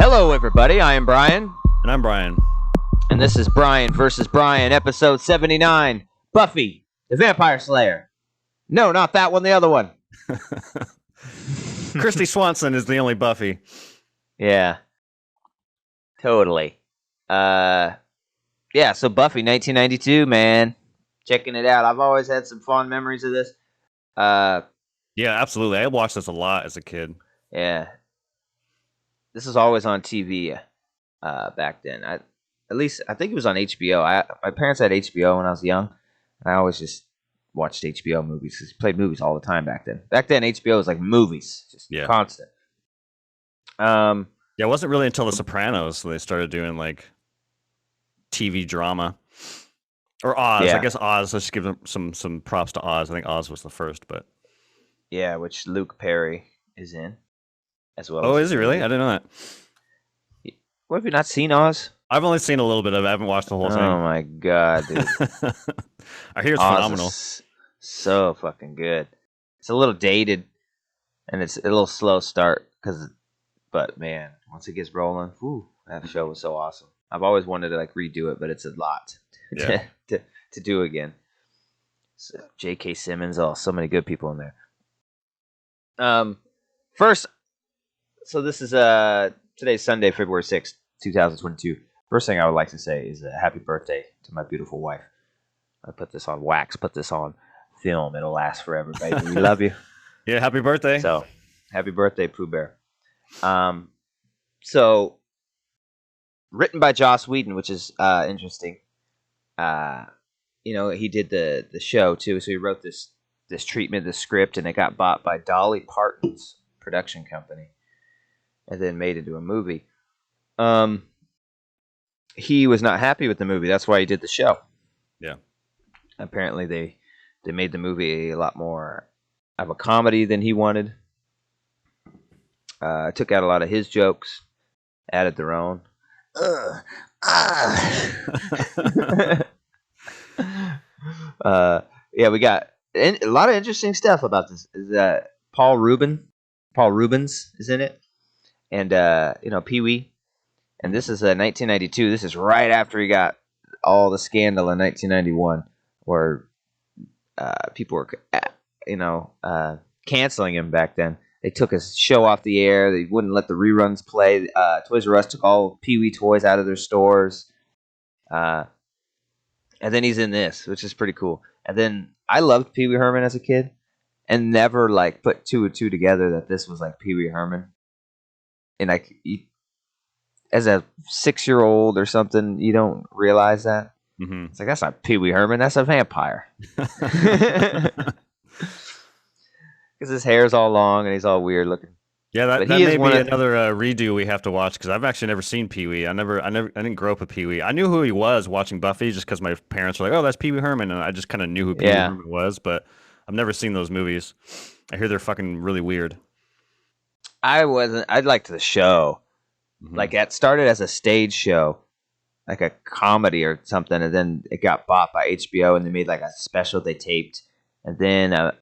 Hello, everybody. I am Bryan. And I'm Bryan. And this is Bryan versus Bryan, episode 79. Buffy, the Vampire Slayer. No, not that one, the other one. Kristy Swanson is the only Buffy. Yeah. Totally. So Buffy, 1992, man. Checking it out. I've always had some fond memories of this. Yeah, absolutely. I watched this a lot as a kid. Yeah. This was always on TV back then. I think it was on HBO. My parents had HBO when I was young. And I always just watched HBO movies because we played movies all the time back then. Back then, HBO was like movies, just constant. Yeah, it wasn't really until The Sopranos they started doing like TV drama. Or Oz. Yeah. I guess Oz. Let's give them some props to Oz. I think Oz was the first, but yeah, which Luke Perry is in as well. Oh, is he really? I didn't know that. What, have you not seen Oz? I've only seen a little bit of it. I haven't watched the whole thing. Oh my god, dude! I hear it's Oz phenomenal. Is so fucking good. It's a little dated, and it's a little slow start but man, once it gets rolling, whew, that show was so awesome. I've always wanted to like redo it, but it's a lot to do again. So, J.K. Simmons, so many good people in there. First, so this is today's Sunday, February 6th, 2022. First thing I would like to say is a happy birthday to my beautiful wife. I put this on wax, put this on film. It'll last forever, baby. We love you. Yeah, happy birthday. So, happy birthday, Pooh Bear. So, written by Joss Whedon, which is interesting. He did the show too, so he wrote this treatment, this script, and it got bought by Dolly Parton's production company, and then made into a movie. He was not happy with the movie. That's why he did the show. Yeah. Apparently, they made the movie a lot more of a comedy than he wanted. Took out a lot of his jokes, added their own. We got a lot of interesting stuff about this. Is that Paul Rubens is in it, and Pee-wee. And this is 1992. This is right after he got all the scandal in 1991, where people were, canceling him back then. They took his show off the air. They wouldn't let the reruns play. Toys R Us took all Pee-wee toys out of their stores. And then he's in this, which is pretty cool. And then I loved Pee Wee Herman as a kid, and never like put two and two together that this was like Pee Wee Herman. And like, as a 6-year-old or something, you don't realize that. Mm-hmm. It's like, that's not Pee Wee Herman. That's a vampire. Because his hair's all long and he's all weird looking. Yeah, that may be another redo we have to watch, because I've actually never seen Pee-wee. I didn't grow up with Pee-wee. I knew who he was watching Buffy just because my parents were like, "Oh, that's Pee-wee Herman," and I just kind of knew who Pee-wee Herman was. But I've never seen those movies. I hear they're fucking really weird. I liked the show. Mm-hmm. Like, it started as a stage show, like a comedy or something, and then it got bought by HBO, and they made like a special they taped, and then a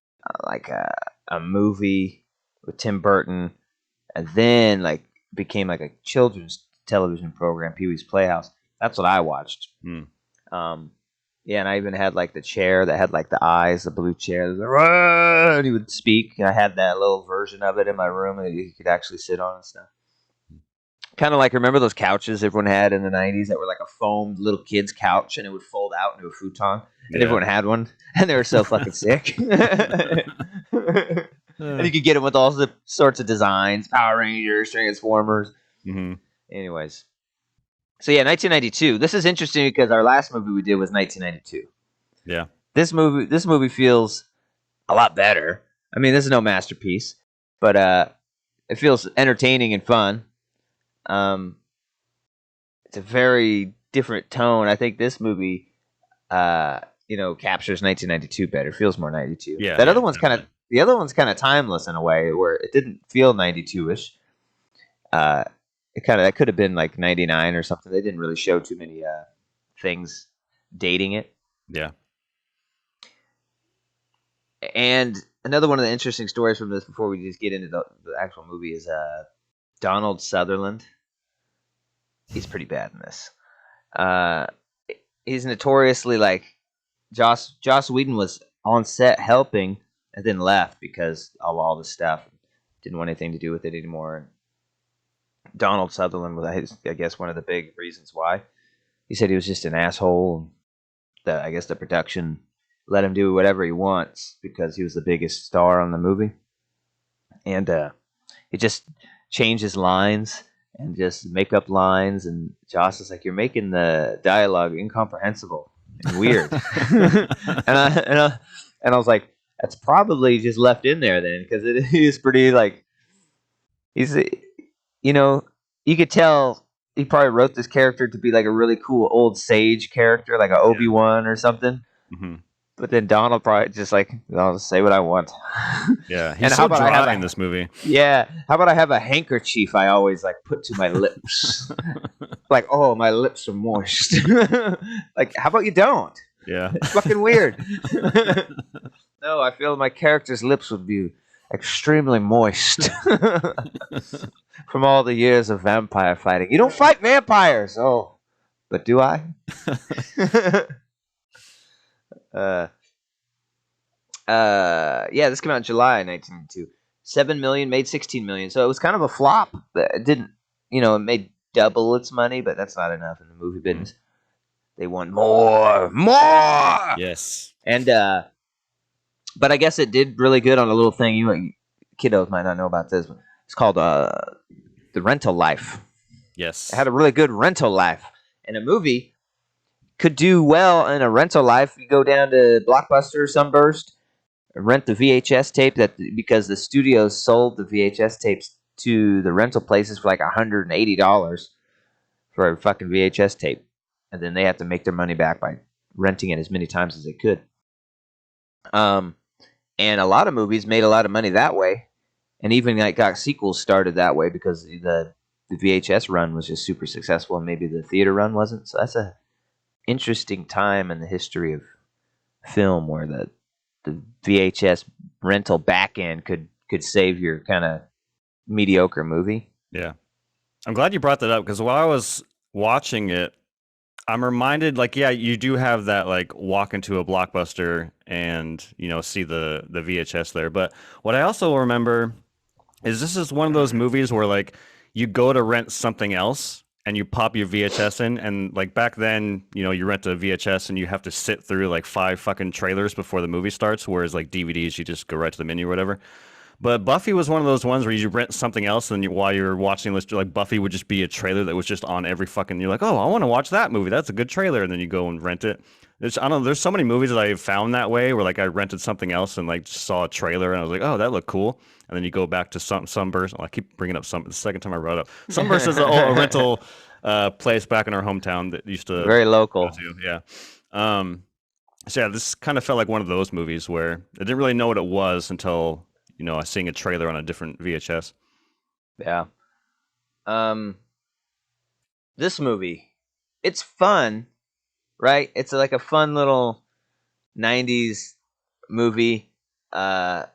movie with Tim Burton, and then like became like a children's television program, Pee-wee's Playhouse. That's what I watched. And I even had like the chair that had like the eyes, the blue chair, and he would speak. And I had that little version of it in my room that you could actually sit on and stuff. Kind of like, remember those couches everyone had in the 90s that were like a foamed little kid's couch, and it would fold out into a futon, and everyone had one, and they were so fucking sick. And you could get them with all sorts of designs, Power Rangers, Transformers. Mm-hmm. Anyways. So yeah, 1992. This is interesting because our last movie we did was 1992. Yeah. This movie feels a lot better. I mean, this is no masterpiece, but it feels entertaining and fun. It's a very different tone. I think this movie, captures 1992 better. It feels more 92. Yeah. The other one's kind of timeless in a way, where it didn't feel 92-ish. That could have been like 99 or something. They didn't really show too many things dating it. Yeah. And another one of the interesting stories from this, before we just get into the actual movie, is Donald Sutherland. he's pretty bad in this. He's notoriously like Joss Whedon was on set helping and then left because of all the stuff. Didn't want anything to do with it anymore. Donald Sutherland was, I guess, one of the big reasons why. He said he was just an asshole. I guess the production let him do whatever he wants because he was the biggest star on the movie. And he just changed his lines and just make up lines. And Joss is like, you're making the dialogue incomprehensible and weird. and I was like, that's probably just left in there then because it is pretty like, he's, you know, you could tell he probably wrote this character to be like a really cool old sage character, like a Obi-Wan or something. Mm-hmm. But then Donald probably just like, I'll just say what I want. Yeah, he's so dry in this movie. Yeah, how about I have a handkerchief I always like put to my lips? Like, oh, my lips are moist. Like, how about you don't? Yeah. It's fucking weird. No, I feel my character's lips would be extremely moist from all the years of vampire fighting. You don't fight vampires! Oh, but do I? Yeah, this came out in July 1992. 7 million, made 16 million, so it was kind of a flop. It didn't, it made double its money, but that's not enough in the movie business. They want more. Yes. And but I guess it did really good on a little thing. You kiddos might not know about this. It's called the rental life. Yes. It had a really good rental life, and a movie could do well in a rental life. You go down to Blockbuster or Sunburst, rent the VHS tape because the studios sold the VHS tapes to the rental places for like $180 for a fucking VHS tape, and then they have to make their money back by renting it as many times as they could. And a lot of movies made a lot of money that way, and even like got sequels started that way because the VHS run was just super successful, and maybe the theater run wasn't. So that's a interesting time in the history of film where the VHS rental back end could save your kind of mediocre movie. Yeah. I'm glad you brought that up because while I was watching it, I'm reminded, like, yeah, you do have that, like, walk into a Blockbuster and, see the VHS there. But what I also remember is this is one of those movies where, like, you go to rent something else and you pop your VHS in, and like back then, you rent a VHS and you have to sit through like 5 fucking trailers before the movie starts, whereas like DVDs, you just go right to the menu or whatever. But Buffy was one of those ones where you rent something else, and while you're watching this, like Buffy would just be a trailer that was just on every fucking. You're like, oh, I want to watch that movie. That's a good trailer, and then you go and rent it. I don't know. There's so many movies that I found that way, where like I rented something else and like just saw a trailer, and I was like, oh, that looked cool. And then you go back to Sunburst. I keep bringing up the second time I brought it up. Sunburst is a rental place back in our hometown that used to very local. Yeah. So yeah, this kind of felt like one of those movies where I didn't really know what it was until I was seeing a trailer on a different VHS. Yeah. This movie, it's fun, right? It's like a fun little 90s movie. I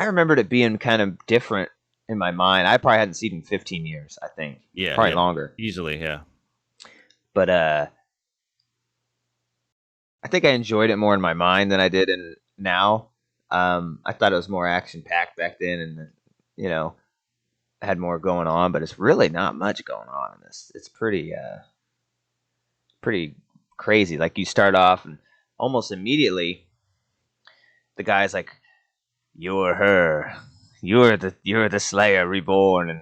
remembered it being kind of different in my mind. I probably hadn't seen it in 15 years, I think. Yeah. Probably longer. Easily, yeah. But I think I enjoyed it more in my mind than I did now. I thought it was more action-packed back then, and had more going on. But it's really not much going on in this. It's pretty crazy. Like you start off, and almost immediately, the guy's like, "You're her. You're the Slayer reborn,"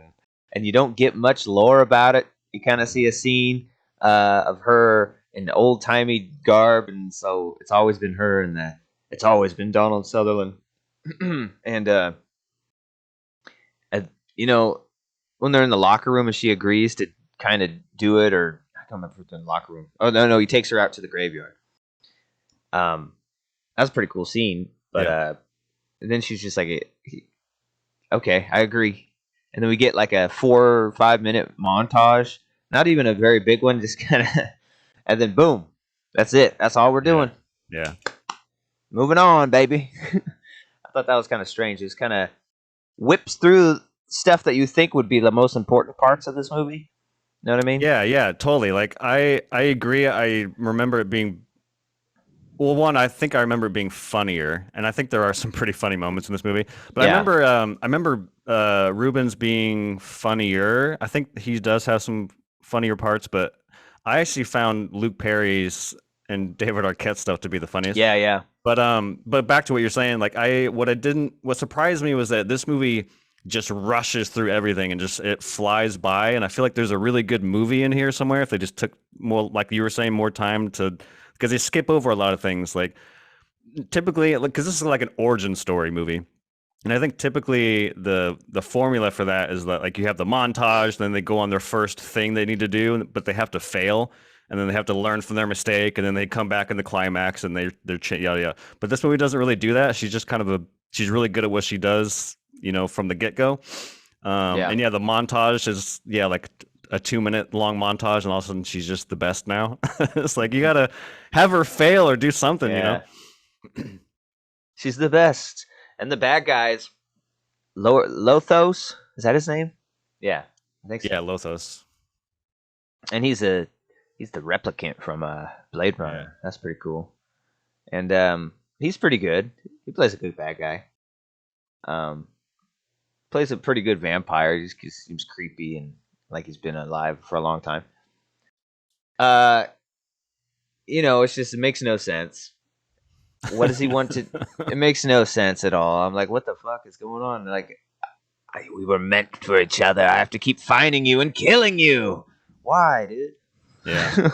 and you don't get much lore about it. You kind of see a scene of her in old-timey garb, and so it's always been her and that. It's always been Donald Sutherland. And, when they're in the locker room and she agrees to kind of do it, or I don't remember if it's in the locker room. Oh, no, he takes her out to the graveyard. That was a pretty cool scene. But and then she's just like, okay, I agree. And then we get like a 4 or 5 minute montage. Not even a very big one, just kind of, and then boom. That's it. That's all we're doing. Yeah. Moving on, baby. I thought that was kind of strange. It just kind of whips through stuff that you think would be the most important parts of this movie, Know what I mean? Yeah, totally. Like I agree. I remember it being well, one, I think I remember it being funnier, and I think there are some pretty funny moments in this movie. But Yeah. I remember Rubens being funnier. I think he does have some funnier parts, but I actually found Luke Perry's and David Arquette stuff to be the funniest. Yeah. But back to what you're saying, like what surprised me was that this movie just rushes through everything and just it flies by. And I feel like there's a really good movie in here somewhere if they just took more, like you were saying, more time to, because they skip over a lot of things. Like typically, because this is like an origin story movie. And I think typically the formula for that is that like you have the montage, then they go on their first thing they need to do, but they have to fail, and then they have to learn from their mistake, and then they come back in the climax and they're yada yada. But this movie doesn't really do that. She's just kind of she's really good at what she does, from the get go. And the montage is like a 2-minute long montage, and all of a sudden she's just the best now. It's like you gotta have her fail or do something, She's the best. And the bad guys, Lothos, is that his name? Yeah, I think so. Yeah, Lothos. And he's the replicant from Blade Runner. Yeah. That's pretty cool. And he's pretty good. He plays a good bad guy. Plays a pretty good vampire. He just seems creepy and like he's been alive for a long time. It's just, it makes no sense. What does he want to? It makes no sense at all. I'm like, what the fuck is going on? Like, we were meant for each other. I have to keep finding you and killing you. Why, dude? Yeah.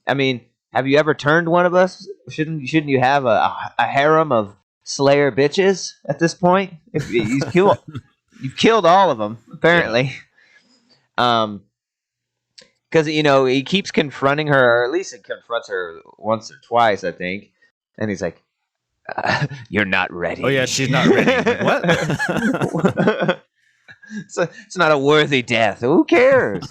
I mean, have you ever turned one of us? Shouldn't you have a harem of Slayer bitches at this point? If you've killed all of them apparently. Yeah. Because he keeps confronting her, or at least he confronts her once or twice, I think. And he's like, "You're not ready." Oh yeah, she's not ready. What? So it's not a worthy death. Who cares?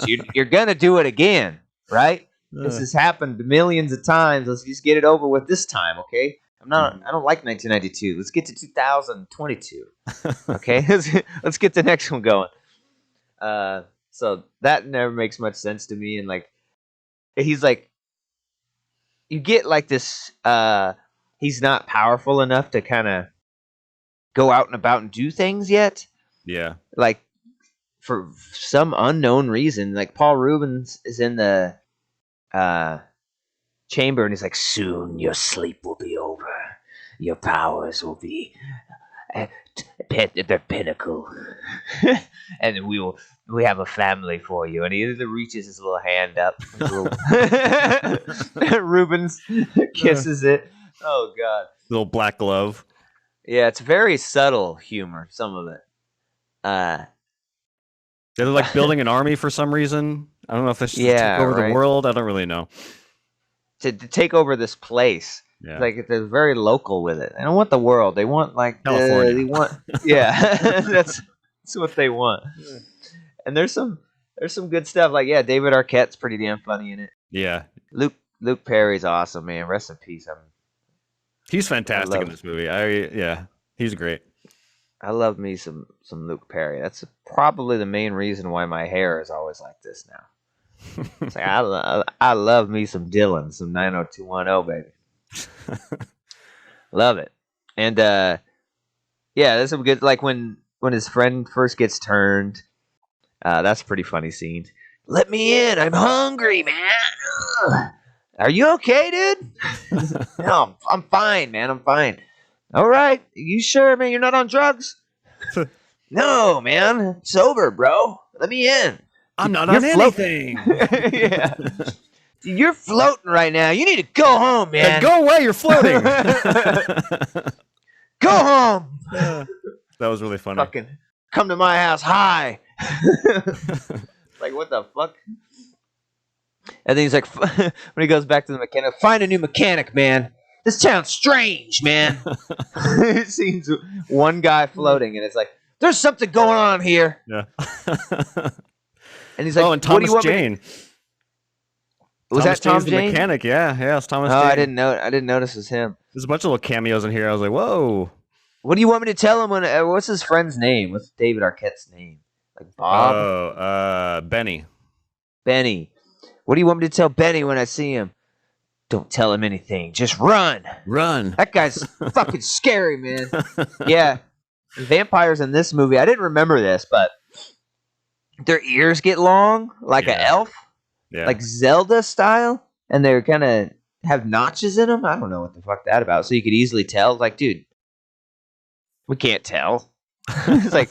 You're gonna do it again, right? This has happened millions of times. Let's just get it over with this time, okay? I don't like 1992. Let's get to 2022. Okay, let's get the next one going. So that never makes much sense to me. And like, he's like, you get like this. He's not powerful enough to kind of go out and about and do things yet. Yeah. Like, for some unknown reason, like Paul Rubens is in the chamber and he's like, soon your sleep will be over. Your powers will be at the pinnacle. And we have a family for you. And he reaches his little hand up. Rubens kisses it. Oh, God. Little black glove. Yeah, it's very subtle humor, some of it. They're like building an army for some reason. I don't know if this is to take over the world. I don't really know. To take over this place. Yeah. Like, they're very local with it. They don't want the world. They want, like, California. They want, yeah, that's what they want. Yeah. And there's some good stuff. Like, yeah, David Arquette's pretty damn funny in it. Yeah. Luke Perry's awesome, man. Rest in peace. He's fantastic in this movie. He's great. I love me some Luke Perry. That's probably the main reason why my hair is always like this now. It's like, I love me some Dylan, some 90210, baby. Love it. And there's some good, like when his friend first gets turned. That's a pretty funny scene. Let me in. I'm hungry, man. Are you okay, dude? No, I'm fine, man. I'm fine. All right. You sure, man? You're not on drugs? No, man. I'm sober, bro. Let me in. I'm not on anything. Yeah. You're floating right now. You need to go home, man. Go away. You're floating. Go home. That was really funny. Fucking come to my house. Hi. Like, what the fuck? And then he's like, when he goes back to the mechanic, find a new mechanic, man. This town's strange, man. It seems one guy floating, and it's like, there's something going on here. Yeah. And he's like, and Thomas Jane. Was that Tom Jane? The mechanic, yeah, it's Thomas Jane. I didn't notice it was him. There's a bunch of little cameos in here. I was like, whoa. What do you want me to tell him? What's his friend's name? What's David Arquette's name? Like Bob? Oh, Benny. Benny. What do you want me to tell Benny when I see him? Don't tell him anything. Just run. Run. That guy's fucking scary, man. Yeah. Vampires in this movie, I didn't remember this, but their ears get long, like an elf, like Zelda style, and they're kind of have notches in them. I don't know what the fuck that about. So you could easily tell, like, dude, we can't tell. It's like,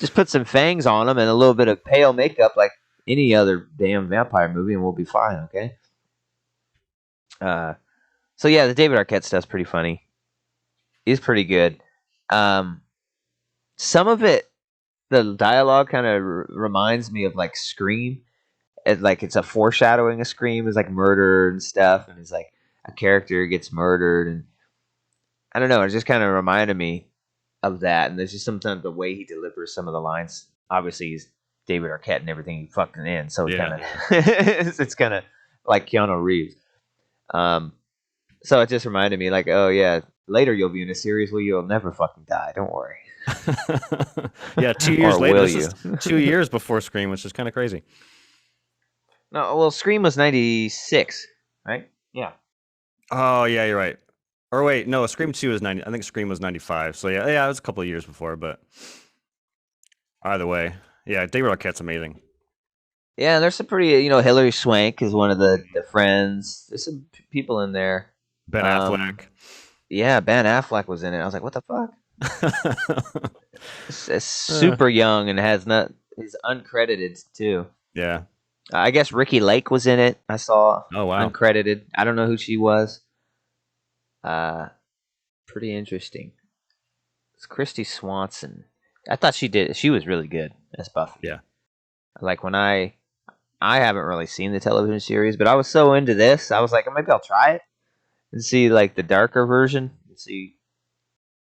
just put some fangs on them and a little bit of pale makeup, like any other damn vampire movie, and we'll be fine. Okay. So yeah, the David Arquette stuff's pretty funny. He's pretty good. Some of it, the dialogue kind of reminds me of like Scream. It's a foreshadowing of Scream. It's like murder and stuff, and it's like a character gets murdered, and I don't know. It just kind of reminded me of that. And there's just sometimes the way he delivers some of the lines. Obviously, he's David Arquette and everything he fucking in, so it's kind of like Keanu Reeves. So it just reminded me, like, oh yeah, later you'll be in a series where you'll never fucking die. Don't worry. Yeah, 2 years later. This is 2 years before Scream, which is kind of crazy. No, well, Scream was 96, right? Yeah. Oh yeah, you're right. Or wait, no, Scream 2 was 90. I think Scream was 95. So yeah, it was a couple of years before, but either way, yeah, David Arquette's amazing. Yeah, there's some pretty, Hilary Swank is one of the friends. There's some people in there. Ben Affleck. Yeah, Ben Affleck was in it. I was like, what the fuck? It's super young and he's uncredited too. Yeah. I guess Ricky Lake was in it. I saw. Oh wow. Uncredited. I don't know who she was. Pretty interesting. It's Kristy Swanson. I thought she was really good as Buffy. Yeah. Like when I haven't really seen the television series, but I was so into this, I was like, maybe I'll try it and see like the darker version and see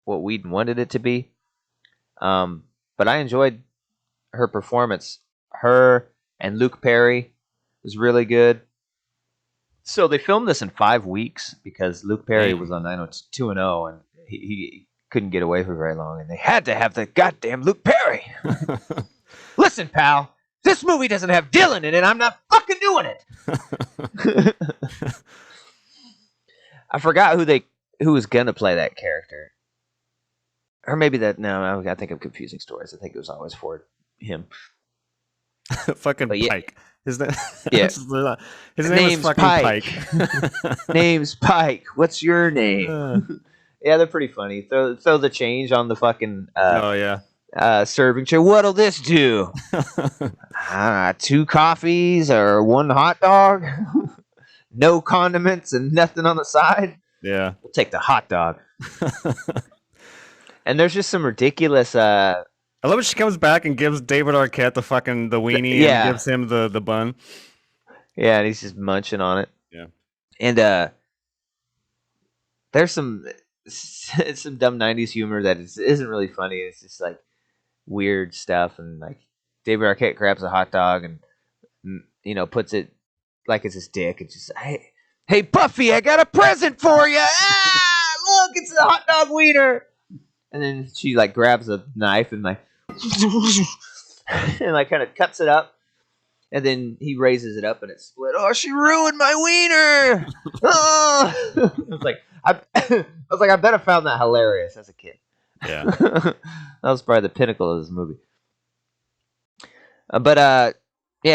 what we wanted it to be. But I enjoyed her performance. Her and Luke Perry was really good. So they filmed this in 5 weeks because Luke Perry was on 90210 and he couldn't get away for very long, and they had to have the goddamn Luke Perry. Listen, pal, this movie doesn't have Dylan in it. I'm not fucking doing it. I forgot who was gonna play that character, or maybe no, I think I'm confusing stories. I think it was always for him. Fucking Pike. His name, yeah. His name is fucking Pike. Name's Pike. What's your name? Yeah, they're pretty funny. Throw the change on the fucking serving tray. What'll this do? 2 coffees or 1 hot dog? No condiments and nothing on the side? Yeah. We'll take the hot dog. And there's just some ridiculous I love when she comes back and gives David Arquette the weenie and gives him the bun. Yeah, and he's just munching on it. Yeah. And there's some dumb 90s humor that isn't really funny. It's just like weird stuff, and like David Arquette grabs a hot dog and puts it like it's his dick. It's just, hey Buffy, I got a present for you. Look, it's a hot dog wiener. And then she like grabs a knife and like and like kind of cuts it up, and then he raises it up and it's split. Oh, she ruined my wiener! Oh! I was like, I bet I found that hilarious as a kid. Yeah, that was probably the pinnacle of this movie. But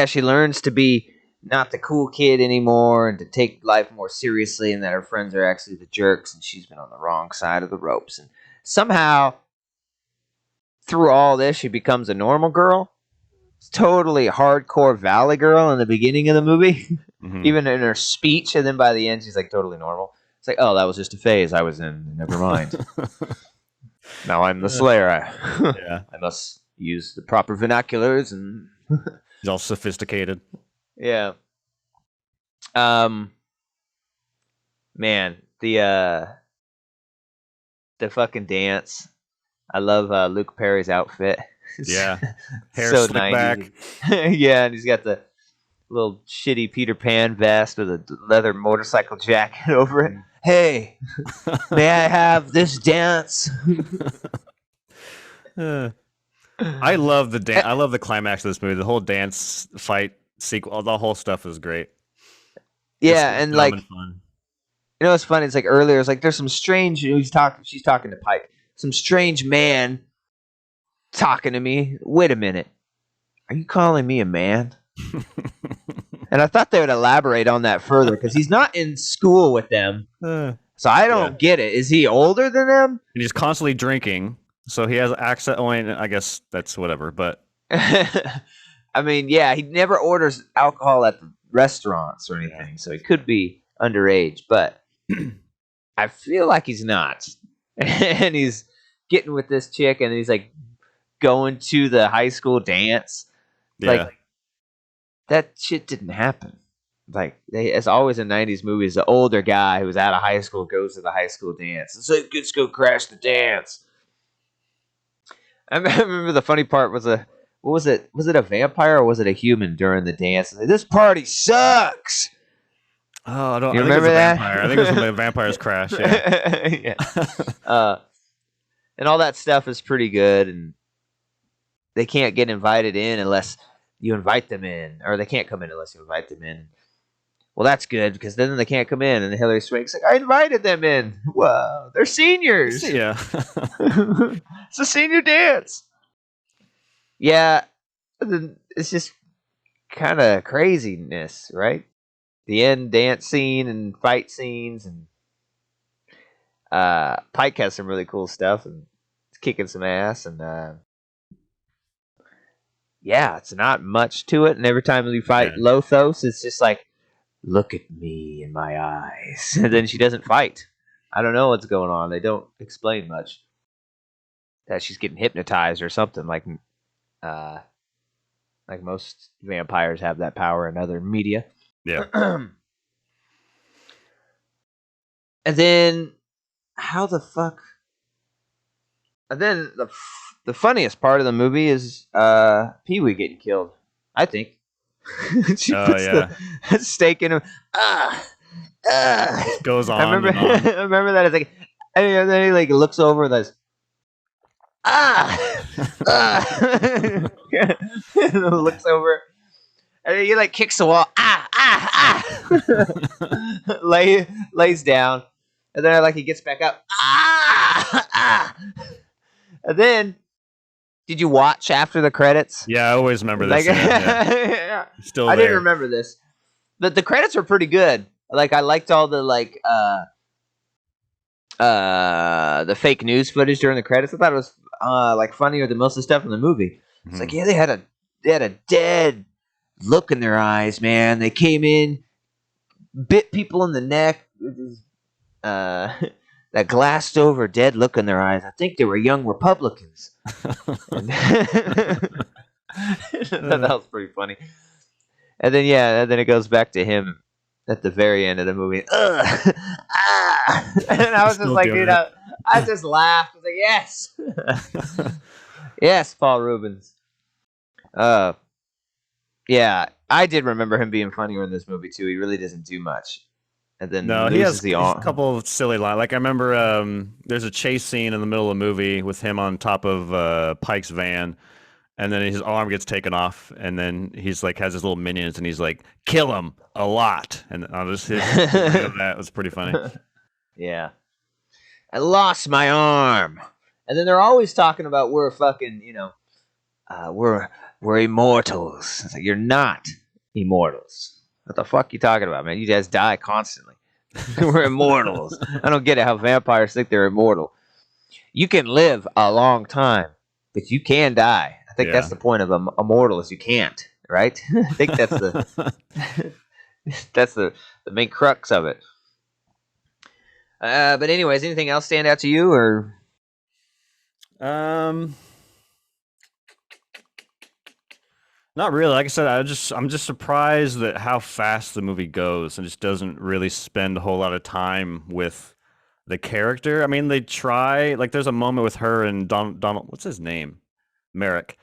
she learns to be not the cool kid anymore and to take life more seriously, and that her friends are actually the jerks, and she's been on the wrong side of the ropes. And somehow, through all this, she becomes a normal girl. It's totally hardcore Valley girl in the beginning of the movie, even in her speech, and then by the end, she's like totally normal. It's like, oh, that was just a phase I was in. Never mind. Now I'm the Slayer. I must use the proper vernaculars and. He's all sophisticated. Yeah. Man, the fucking dance. I love Luke Perry's outfit. Yeah. Hair so slick back. Yeah, and he's got the little shitty Peter Pan vest with a leather motorcycle jacket over it. Hey, may I have this dance? I love the dance. I love the climax of this movie. The whole dance fight sequel. The whole stuff is great. Yeah, It's and dumb like and fun. you know, it's funny. It's like earlier. It's like there's some strange. She's talking to Pike. Some strange man talking to me. Wait a minute. Are you calling me a man? And I thought they would elaborate on that further because he's not in school with them. So I don't get it. Is he older than them? And he's constantly drinking, so he has access. I guess that's whatever. But I mean, yeah, he never orders alcohol at the restaurants or anything, so he could be underage. But I feel like he's not. And he's getting with this chick, and he's like going to the high school dance. Like that shit didn't happen. Like as always in '90s movies, the older guy who's out of high school goes to the high school dance. It's like, let's go crash the dance. I remember the funny part was what was it? Was it a vampire or was it a human during the dance? Like, this party sucks. Oh, I don't. You remember that? Vampire. I think it was when the vampires crash. Yeah. Yeah. And all that stuff is pretty good, and they can't get invited in unless you invite them in, or they can't come in unless you invite them in. Well, that's good because then they can't come in, and Hillary Swank's like, "I invited them in. Wow, they're seniors. Yeah, it's a senior dance." Yeah, it's just kind of craziness, right? The end dance scene and fight scenes, and Pike has some really cool stuff, and it's kicking some ass, and yeah, it's not much to it. And every time you fight Lothos, it's just like, look at me in my eyes. And then she doesn't fight. I don't know what's going on. They don't explain much. That she's getting hypnotized or something, like most vampires have that power in other media. Yeah. And then how the fuck? And then the funniest part of the movie is Pee-wee getting killed. I think. She puts the stake in him. Goes on. I remember that. It's like, and then he like looks over and goes, looks over, and then he like kicks the wall. Lays down, and then like he gets back up. And then, did you watch after the credits? Yeah, I always remember this. Like, yeah. Still I there. didn't remember this. The credits were pretty good. Like I liked all the the fake news footage during the credits. I thought it was like funnier than most of the stuff in the movie. It's like, yeah, they had a dead look in their eyes, man. They came in, bit people in the neck, that glassed over dead look in their eyes. I think they were young Republicans. That was pretty funny. And then it goes back to him at the very end of the movie. And I was just like, dude, I just laughed. I was like, yes. Yes, Paul Rubens. Yeah, I did remember him being funnier in this movie too. He really doesn't do much. And then he has a couple of silly lines. Like I remember there's a chase scene in the middle of the movie with him on top of Pike's van, and then his arm gets taken off, and then he's like has his little minions, and he's like, "Kill him a lot," and I'll just that was pretty funny. Yeah, I lost my arm, and then they're always talking about we're fucking, we're immortals. It's like, you're not immortals. What the fuck you talking about, man? You guys die constantly. We're immortals. I don't get it how vampires think they're immortal. You can live a long time, but you can die. I think that's the point of immortal is you can't, right? I think that's the main crux of it. But anyways, anything else stand out to you or? Not really. Like I said, I'm just surprised at how fast the movie goes and just doesn't really spend a whole lot of time with the character. I mean, they try. Like, there's a moment with her and Donald. What's his name? Merrick,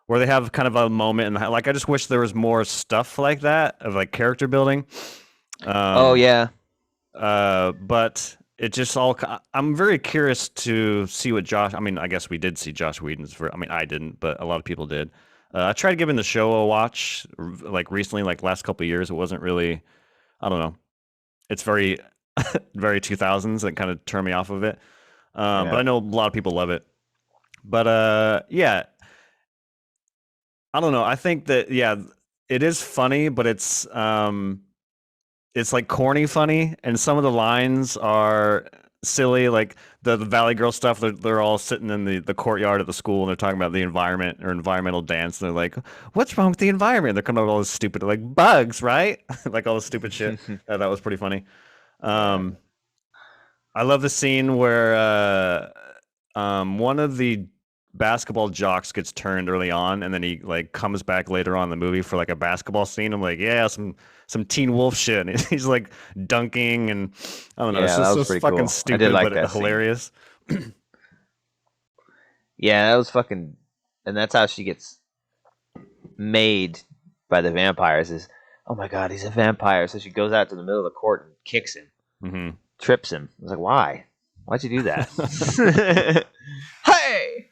where they have kind of a moment, and like I just wish there was more stuff like that of like character building. Yeah. But it just all. I'm very curious to see what Josh. I mean, I guess we did see Josh Whedon's. I mean, I didn't, but a lot of people did. I tried giving the show a watch, like recently, like last couple of years. It wasn't really, I don't know. It's very, very 2000s. That kind of turned me off of it. But I know a lot of people love it. But yeah, I don't know. I think that it is funny, but it's like corny funny, and some of the lines are silly, like the Valley Girl stuff. They're all sitting in the courtyard of the school, and they're talking about the environment or environmental dance. And they're like, "What's wrong with the environment?" They're coming up with all this stupid, like, bugs, right? Like all this stupid shit. That was pretty funny. I love the scene where one of the basketball jocks gets turned early on, and then he like comes back later on in the movie for like a basketball scene. I'm like, yeah, some Teen Wolf shit. And he's like dunking, and I don't know, it's just so fucking stupid, but hilarious. Yeah, that was fucking, and that's how she gets made by the vampires. Is, oh my god, he's a vampire. So she goes out to the middle of the court and kicks him, trips him. I was like, why? Why'd you do that? Hey!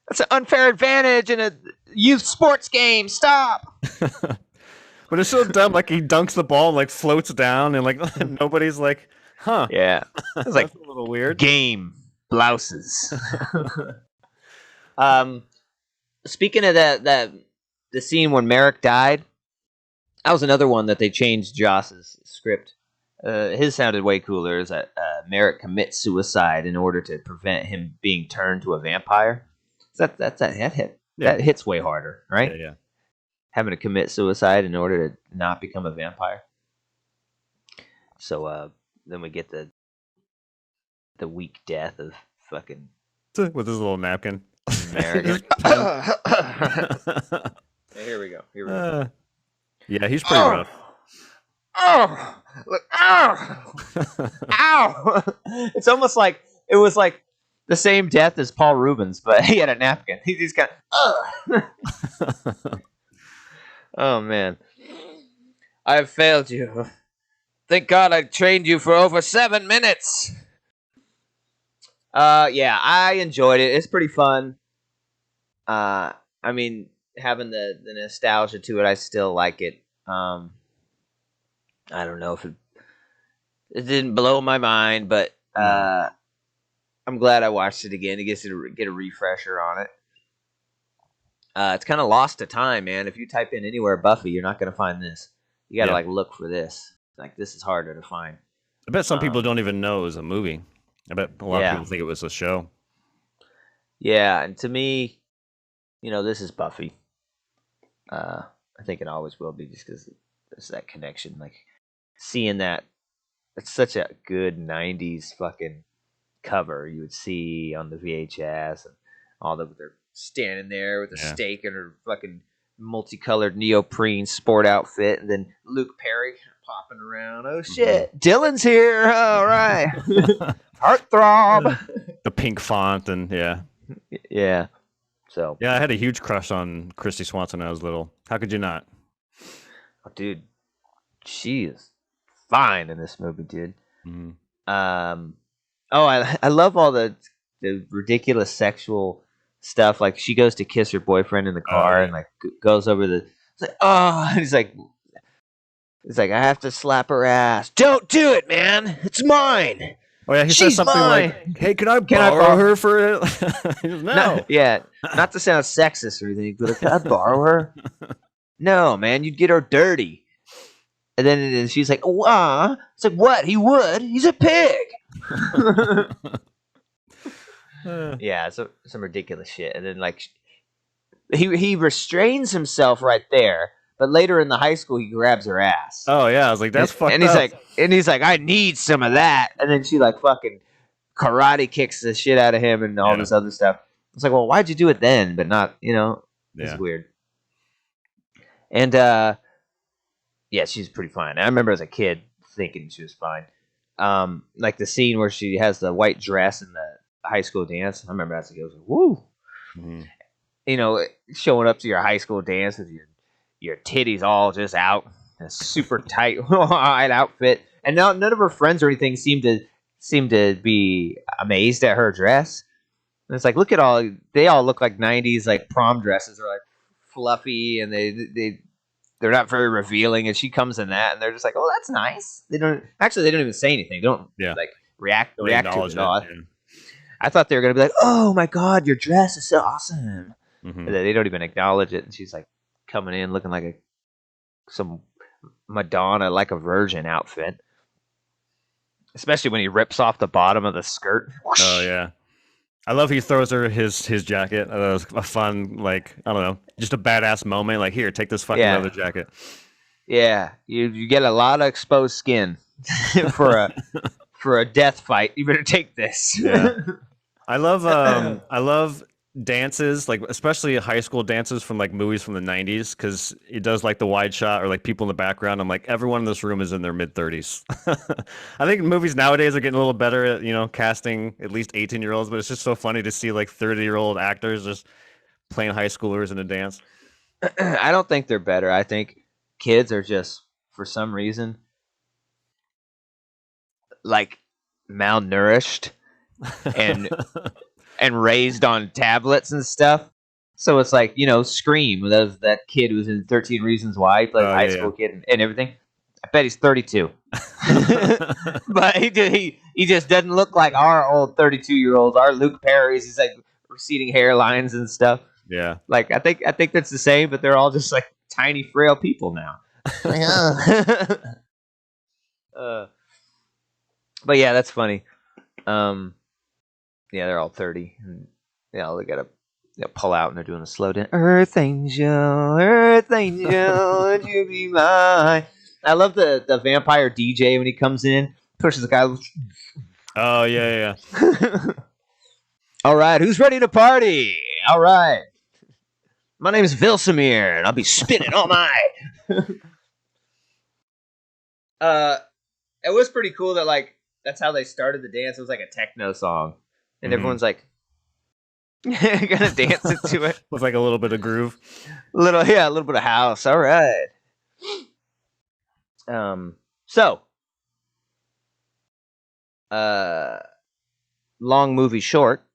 That's an unfair advantage in a youth sports game. Stop! But it's so dumb. Like, he dunks the ball and, like, floats down, and, like, nobody's like, huh. Yeah. It's like, a little weird. Game blouses. Speaking of the scene when Merrick died, that was another one that they changed Joss's script. His sounded way cooler. Is that Merrick commits suicide in order to prevent him being turned to a vampire. That hits way harder, right? Yeah. Having to commit suicide in order to not become a vampire. So then we get the weak death of fucking with his little napkin. Merrick. Here we go. Yeah, he's pretty rough. Oh, look! Ow! Ow! It's almost like it was like the same death as Paul Rubens, but he had a napkin. He's kind of. Oh man, I have failed you. Thank God I trained you for over 7 minutes. Yeah, I enjoyed it. It's pretty fun. I mean, having the nostalgia to it, I still like it. I don't know if it didn't blow my mind, but I'm glad I watched it again. It gets to get a refresher on it. It's kind of lost to time, man. If you type in anywhere Buffy, you're not going to find this. You got to like look for this. Like, this is harder to find. I bet some people don't even know it was a movie. I bet a lot of people think it was a show. Yeah, and to me, this is Buffy. I think it always will be, just because there's that connection. Like, seeing that, it's such a good 90s fucking cover you would see on the VHS, and all they're standing there with a steak and her fucking multicolored neoprene sport outfit, and then Luke Perry popping around. Oh shit, Dylan's here! All right, heartthrob. The pink font, and yeah. So I had a huge crush on Kristy Swanson when I was little. How could you not? Oh, dude, she is fine in this movie, dude. Mm-hmm. I love all the ridiculous sexual stuff. Like, she goes to kiss her boyfriend in the car, and like goes over the. It's like, oh, and he's like, I have to slap her ass. Don't do it, man. It's mine. Oh yeah, he says something like, "Hey, can I borrow her for it?" No. Not to sound sexist or anything, but can I borrow her? No, man, you'd get her dirty. And then she's like, "Oh, it's like, what? He would? He's a pig." Yeah, so some ridiculous shit. And then like, he restrains himself right there, but later in the high school he grabs her ass. Oh yeah, I was like, that's fucked up. And he's like, I need some of that. And then she like fucking karate kicks the shit out of him and all this other stuff. It's like, well, why'd you do it then, but not, it's weird. And she's pretty fine. I remember as a kid thinking she was fine. Like the scene where she has the white dress in the high school dance. I remember as a kid, I was like, woo. Mm-hmm. Showing up to your high school dance with your titties all just out, a super tight white outfit, and now none of her friends or anything seem to be amazed at her dress. And it's like, look at they all look like 90s like prom dresses. They're like fluffy and they're not very revealing. And she comes in that and they're just like, oh, that's nice. They don't even say anything. They don't like react to it at all. Yeah. I thought they were going to be like, oh my God, your dress is so awesome. Mm-hmm. They don't even acknowledge it. And she's like coming in looking like some Madonna, like a virgin outfit. Especially when he rips off the bottom of the skirt. Oh, yeah. I love he throws her his jacket. It was a fun, like, I don't know, just a badass moment. Like, here, take this fucking leather jacket. Yeah, you get a lot of exposed skin for a death fight. You better take this. Yeah. I love dances, like especially high school dances from like movies from the 90s, because it does like the wide shot or like people in the background. I'm like, everyone in this room is in their mid-30s. I think movies nowadays are getting a little better at casting at least 18-year-olds, but it's just so funny to see like 30-year-old actors just playing high schoolers in a dance. I don't think they're better. I think kids are just, for some reason, like malnourished and raised on tablets and stuff. So it's like, Scream, that kid who's in 13 Reasons Why, he played a high school kid and everything. I bet he's 32. But he just doesn't look like our old 32-year-olds, our Luke Perry's. He's like receding hairlines and stuff. Yeah. Like, I think that's the same, but they're all just like tiny, frail people now. But yeah, that's funny. Yeah, they're all 30. And, they got to pull out and they're doing a slow dance. Earth Angel, would you be mine? I love the vampire DJ when he comes in, pushes the guy. Oh, yeah. All right, who's ready to party? All right. My name is Vilsamir, and I'll be spinning all night. It was pretty cool that, like, that's how they started the dance. It was like a techno song. And everyone's like, gonna dance into it. With like a little bit of groove. A little bit of house. All right. So, long movie short,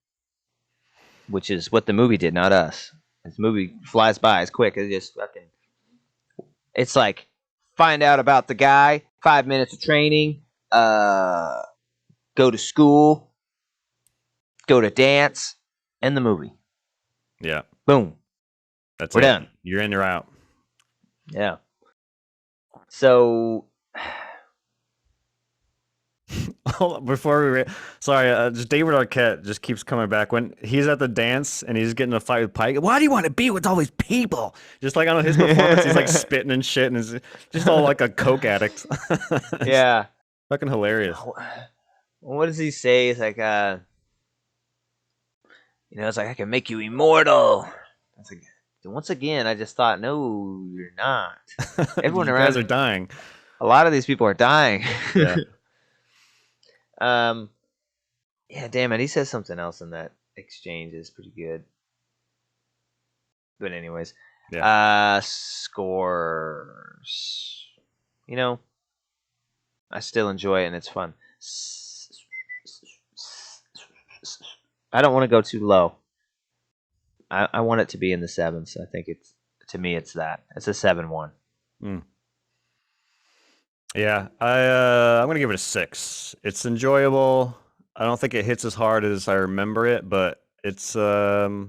which is what the movie did, not us. This movie flies by as quick. It's like, find out about the guy, 5 minutes of training, go to school, go to dance, and the movie. Yeah. Boom. We're done. You're in, you're out. Yeah. So, before just David Arquette just keeps coming back when he's at the dance and he's getting a fight with Pike. Why do you want to be with all these people? Just like on his performance, he's like spitting and shit, and is just all like a coke addict. Yeah. Fucking hilarious. What does he say? It's like, it's like, I can make you immortal. It's like, once again, I just thought, no, you're not. Everyone you around guys are dying. A lot of these people are dying. Yeah. Yeah, damn it. He says something else in that exchange is pretty good. But anyways, scores. I still enjoy it and it's fun. I don't want to go too low. I want it to be in the sevens. I think to me it's that. It's a 7-1. Yeah, I'm gonna give it a 6. It's enjoyable. I don't think it hits as hard as I remember it, but it's it's a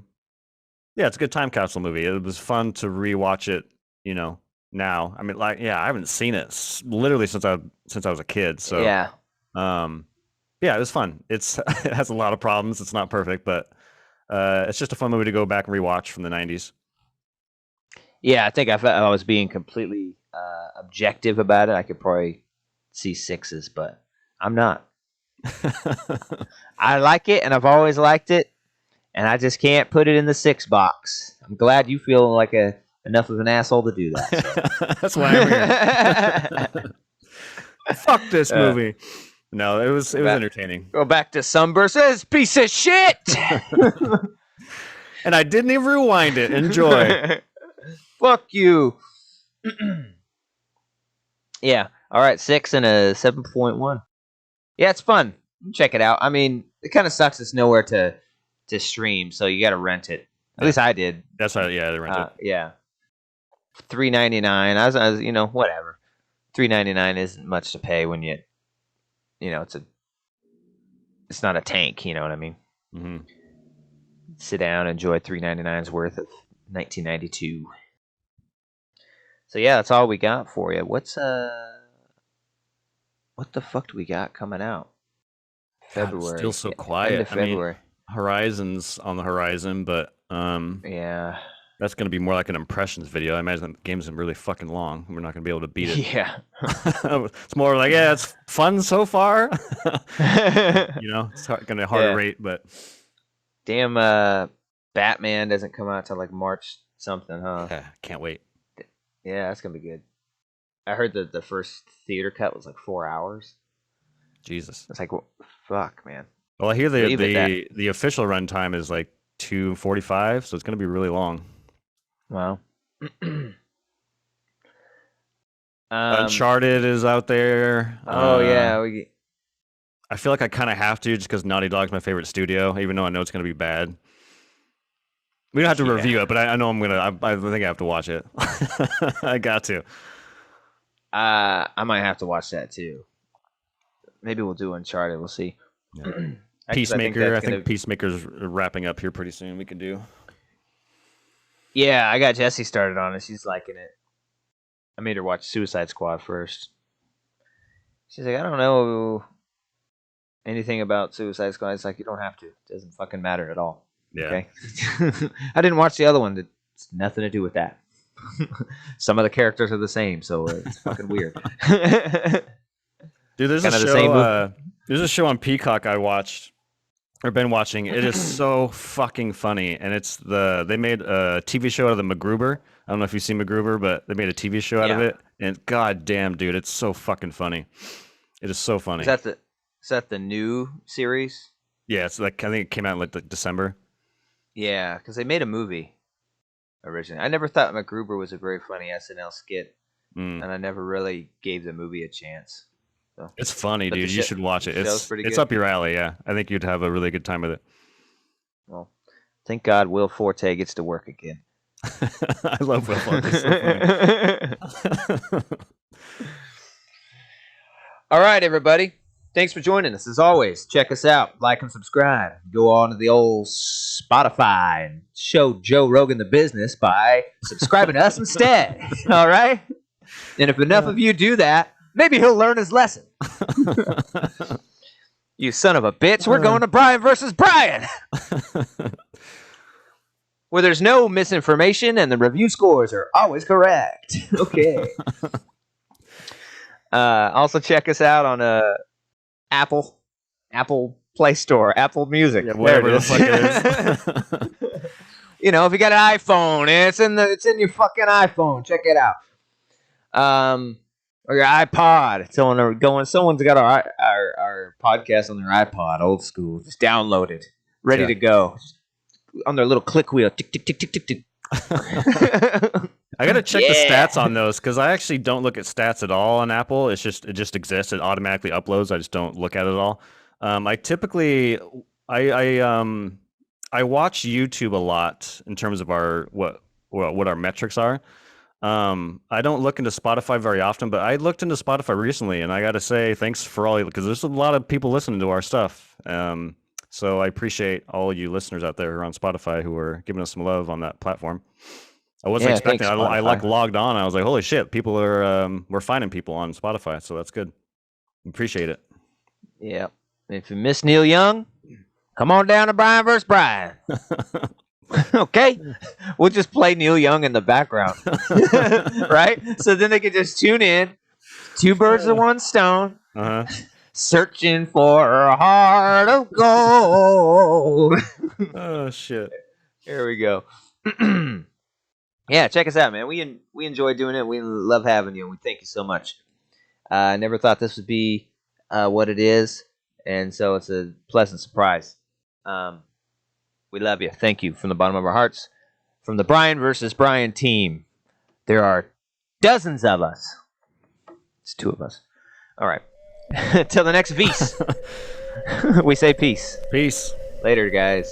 good time capsule movie. It was fun to rewatch it. Now. I mean, I haven't seen it literally since I was a kid. So yeah, it was fun. It has a lot of problems. It's not perfect, but it's just a fun movie to go back and rewatch from the 90s. Yeah, I think if I was being completely objective about it, I could probably see 6s, but I'm not. I like it, and I've always liked it, and I just can't put it in the 6 box. I'm glad you feel like enough of an asshole to do that. So. That's why I'm here. Fuck this movie. No, it was entertaining. Go back to Sunburst. This piece of shit. And I didn't even rewind it. Enjoy. Fuck you. Yeah. All right. 6 and a 7.1. Yeah, it's fun. Check it out. I mean, it kind of sucks. It's nowhere to to stream, so you got to rent it. At least I did. That's how. Yeah, they rent it. Yeah, $3.99. I was, whatever. $3.99 isn't much to pay when it's not a tank. You know what I mean? Mm-hmm. Sit down, enjoy $3.99's worth of 1992. So yeah, that's all we got for you. What the fuck do we got coming out? February. God, still so quiet. End of February. Horizon's on the horizon, but yeah, that's going to be more like an impressions video. I imagine the game's really fucking long. We're not going to be able to beat it. Yeah. It's more like, yeah, it's fun so far. It's going to hard rate, but damn, Batman doesn't come out till like March something, huh? Yeah, can't wait. Yeah, that's going to be good. I heard that the first theater cut was like 4 hours. Jesus. It's like, fuck, man. Well, I hear the official runtime is like 2:45, so it's going to be really long. Wow. Uncharted is out there. Oh yeah, I feel like I kind of have to, just because Naughty Dog's my favorite studio, even though I know it's going to be bad. We don't have to review it, but I know I'm gonna. I think I have to watch it. I got to. I might have to watch that too. Maybe we'll do Uncharted. We'll see. Yeah. Peacemaker. I think Peacemaker's wrapping up here pretty soon. We could do. Yeah, I got Jessie started on it. She's liking it. I made her watch Suicide Squad first. She's like, I don't know anything about Suicide Squad. It's like, you don't have to. It doesn't fucking matter at all. Yeah. Okay. I didn't watch the other one. It's nothing to do with that. Some of the characters are the same, so it's fucking weird. Dude, there's a show on Peacock I watched or been watching. It is so fucking funny, and they made a TV show out of the MacGruber. I don't know if you've seen MacGruber, but they made a TV show out of it, and god damn, dude, it's so fucking funny. It is so funny. Is that the new series? Yeah, it's like, I think it came out in like December. Yeah, because they made a movie originally. I never thought MacGruber was a very funny SNL skit, and I never really gave the movie a chance. So. It's funny, dude. You should watch it. It's good. Up your alley, yeah. I think you'd have a really good time with it. Well, thank God Will Forte gets to work again. I love Will Forte. So funny. All right, everybody. Thanks for joining us. As always, check us out. Like and subscribe. Go on to the old Spotify and show Joe Rogan the business by subscribing to us instead. All right? And if enough of you do that, maybe he'll learn his lesson. You son of a bitch. We're going to Bryan versus Bryan. Where there's no misinformation and the review scores are always correct. Okay. Also check us out on Apple Play Store, Apple Music. Yeah, whatever the fuck it is. If you got an iPhone, it's in your fucking iPhone. Check it out. Or your iPod. Someone's got our podcast on their iPod, old school. Just download it. Ready to go. On their little click wheel. Tick, tick, tick, tick, tick, tick. I gotta check the stats on those, because I actually don't look at stats at all on Apple. It just exists. It automatically uploads. I just don't look at it at all. I typically I watch YouTube a lot in terms of what our metrics are. I don't look into Spotify very often, but I looked into Spotify recently, and I gotta say thanks for all, because there's a lot of people listening to our stuff. So I appreciate all you listeners out there who are on Spotify who are giving us some love on that platform. I wasn't expecting. I logged on. And I was like, holy shit! People are we're finding people on Spotify, so that's good. Appreciate it. Yeah. If you miss Neil Young, come on down to Bryan vs. Bryan. Okay, we'll just play Neil Young in the background, right? So then they can just tune in. Two birds with one stone. Searching for a heart of gold. Oh shit! Here we go. Yeah, check us out, man. We enjoy doing it. We love having you, and we thank you so much. I never thought this would be what it is, and so it's a pleasant surprise. We love you. Thank you from the bottom of our hearts. From the Bryan versus Bryan team, there are dozens of us. It's two of us. All right. Till the next Vs. We say peace. Peace. Later, guys.